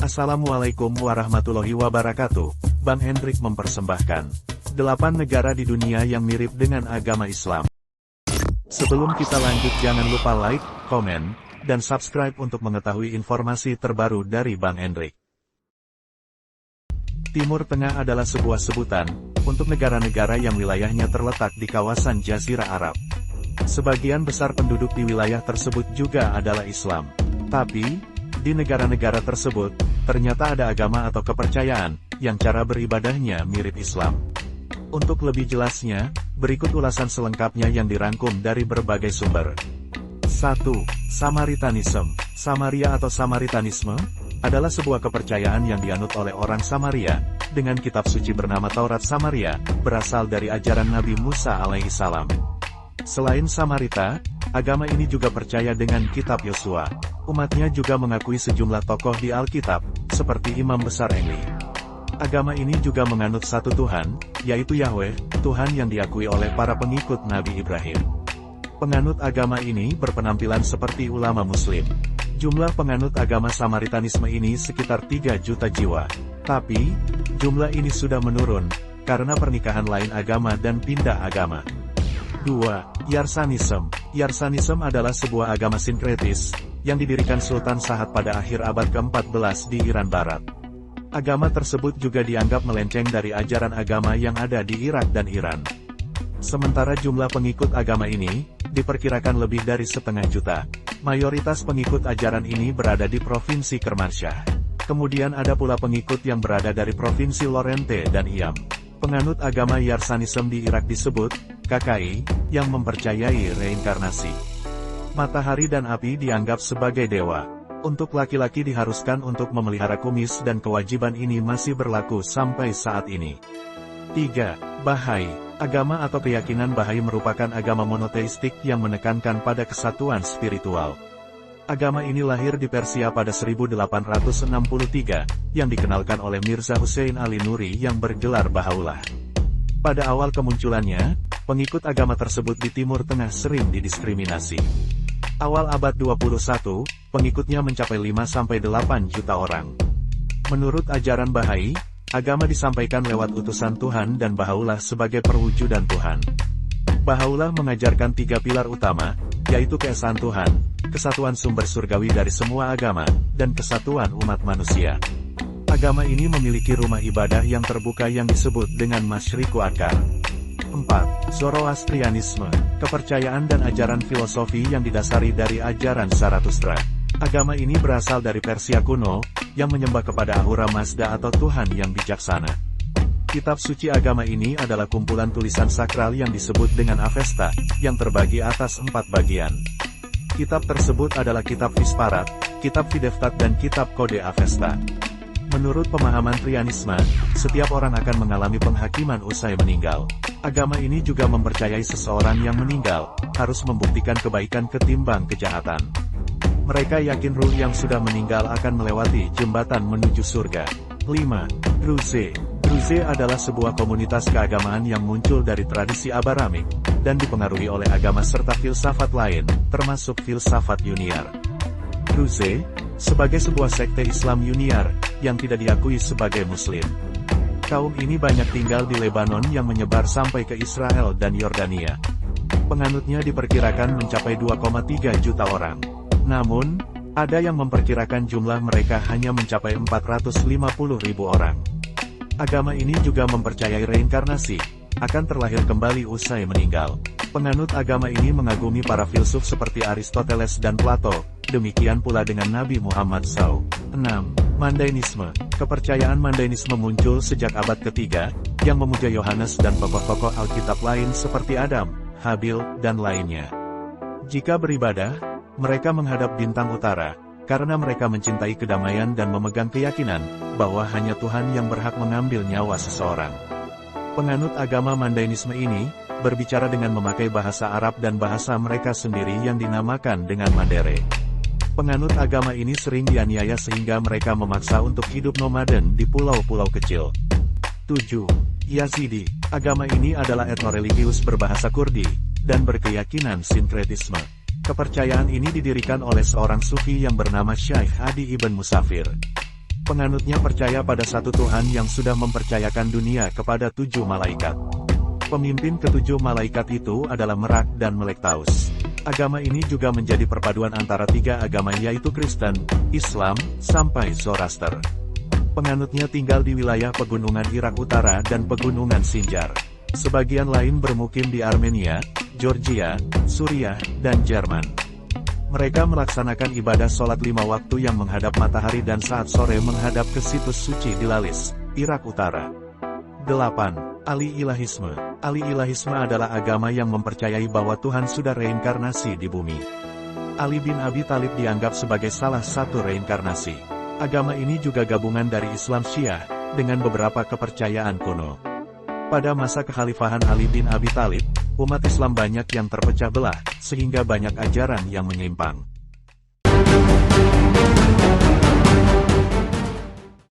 Assalamualaikum warahmatullahi wabarakatuh. Bang Hendrik mempersembahkan 8 negara di dunia yang mirip dengan agama Islam. Sebelum kita lanjut, jangan lupa like, komen, dan subscribe untuk mengetahui informasi terbaru dari Bang Hendrik. Timur Tengah adalah sebuah sebutan untuk negara-negara yang wilayahnya terletak di kawasan Jazirah Arab. Sebagian besar penduduk di wilayah tersebut juga adalah Islam. Tapi, di negara-negara tersebut, ternyata ada agama atau kepercayaan yang cara beribadahnya mirip Islam. Untuk lebih jelasnya, berikut ulasan selengkapnya yang dirangkum dari berbagai sumber. 1. Samaritanisme. Samaria atau Samaritanisme adalah sebuah kepercayaan yang dianut oleh orang Samaria, dengan kitab suci bernama Taurat Samaria, berasal dari ajaran Nabi Musa alaihissalam. Selain Samarita, agama ini juga percaya dengan kitab Yosua. Umatnya juga mengakui sejumlah tokoh di Alkitab, seperti Imam Besar Engli. Agama ini juga menganut satu Tuhan, yaitu Yahweh, Tuhan yang diakui oleh para pengikut Nabi Ibrahim. Penganut agama ini berpenampilan seperti ulama Muslim. Jumlah penganut agama Samaritanisme ini sekitar 3 juta jiwa. Tapi, jumlah ini sudah menurun, karena pernikahan lain agama dan pindah agama. 2. Yarsanisme. Yarsanisme adalah sebuah agama sinkretis, yang didirikan Sultan Sahad pada akhir abad ke-14 di Iran Barat. Agama tersebut juga dianggap melenceng dari ajaran agama yang ada di Irak dan Iran. Sementara jumlah pengikut agama ini, diperkirakan lebih dari 1,5 juta. Mayoritas pengikut ajaran ini berada di Provinsi Kermansyah. Kemudian ada pula pengikut yang berada dari Provinsi Lorente dan Iam. Penganut agama Yarsanisme di Irak disebut KKI, yang mempercayai reinkarnasi. Matahari dan api dianggap sebagai dewa. Untuk laki-laki diharuskan untuk memelihara kumis dan kewajiban ini masih berlaku sampai saat ini. 3. Bahai. Agama atau keyakinan Bahai merupakan agama monoteistik yang menekankan pada kesatuan spiritual. Agama ini lahir di Persia pada 1863, yang dikenalkan oleh Mirza Hussein Ali Nuri yang bergelar Bahaullah. Pada awal kemunculannya, pengikut agama tersebut di Timur Tengah sering didiskriminasi. Awal abad 21, pengikutnya mencapai 5-8 juta orang. Menurut ajaran Bahai, agama disampaikan lewat utusan Tuhan dan Bahaullah sebagai perwujudan Tuhan. Bahaullah mengajarkan 3 pilar utama, yaitu keesaan Tuhan, kesatuan sumber surgawi dari semua agama, dan kesatuan umat manusia. Agama ini memiliki rumah ibadah yang terbuka yang disebut dengan Masyriqu Akbar. 4. Zoroastrianisme. Kepercayaan dan ajaran filosofi yang didasari dari ajaran Zarathustra. Agama ini berasal dari Persia kuno, yang menyembah kepada Ahura Mazda atau Tuhan yang bijaksana. Kitab suci agama ini adalah kumpulan tulisan sakral yang disebut dengan Avesta, yang terbagi atas 4 bagian. Kitab tersebut adalah kitab Visparat, kitab Videftat dan kitab Kode Avesta. Menurut pemahaman Trianisme, setiap orang akan mengalami penghakiman usai meninggal. Agama ini juga mempercayai seseorang yang meninggal, harus membuktikan kebaikan ketimbang kejahatan. Mereka yakin ruh yang sudah meninggal akan melewati jembatan menuju surga. 5. Druze. Druze adalah sebuah komunitas keagamaan yang muncul dari tradisi Abaramik, dan dipengaruhi oleh agama serta filsafat lain, termasuk filsafat Yuniar. Druze, sebagai sebuah sekte Islam Yuniar, yang tidak diakui sebagai Muslim. Kaum ini banyak tinggal di Lebanon yang menyebar sampai ke Israel dan Yordania. Penganutnya diperkirakan mencapai 2,3 juta orang. Namun, ada yang memperkirakan jumlah mereka hanya mencapai 450.000 orang. Agama ini juga mempercayai reinkarnasi, akan terlahir kembali usai meninggal. Penganut agama ini mengagumi para filsuf seperti Aristoteles dan Plato, demikian pula dengan Nabi Muhammad SAW. 6. Mandainisme. Kepercayaan Mandainisme muncul sejak abad ketiga, yang memuja Yohanes dan tokoh-tokoh Alkitab lain seperti Adam, Habil, dan lainnya. Jika beribadah, mereka menghadap bintang utara, karena mereka mencintai kedamaian dan memegang keyakinan, bahwa hanya Tuhan yang berhak mengambil nyawa seseorang. Penganut agama Mandainisme ini, berbicara dengan memakai bahasa Arab dan bahasa mereka sendiri yang dinamakan dengan Mandere. Penganut agama ini sering dianiaya sehingga mereka memaksa untuk hidup nomaden di pulau-pulau kecil. 7. Yazidi. Agama ini adalah etnoreligius berbahasa Kurdi, dan berkeyakinan sinkretisme. Kepercayaan ini didirikan oleh seorang sufi yang bernama Syekh Adi Ibn Musafir. Penganutnya percaya pada satu Tuhan yang sudah mempercayakan dunia kepada 7 malaikat. Pemimpin ketujuh malaikat itu adalah Merak dan Melektaus. Agama ini juga menjadi perpaduan antara 3 agama yaitu Kristen, Islam, sampai Zoroaster. Penganutnya tinggal di wilayah pegunungan Irak Utara dan pegunungan Sinjar. Sebagian lain bermukim di Armenia, Georgia, Suriah, dan Jerman. Mereka melaksanakan ibadah sholat 5 waktu yang menghadap matahari dan saat sore menghadap ke situs suci di Lalis, Irak Utara. 8. Ali-ilahisme. Ali-ilahisme adalah agama yang mempercayai bahwa Tuhan sudah reinkarnasi di bumi. Ali bin Abi Thalib dianggap sebagai salah satu reinkarnasi. Agama ini juga gabungan dari Islam Syiah, dengan beberapa kepercayaan kuno. Pada masa kekhalifahan Ali bin Abi Thalib, umat Islam banyak yang terpecah belah, sehingga banyak ajaran yang menyimpang.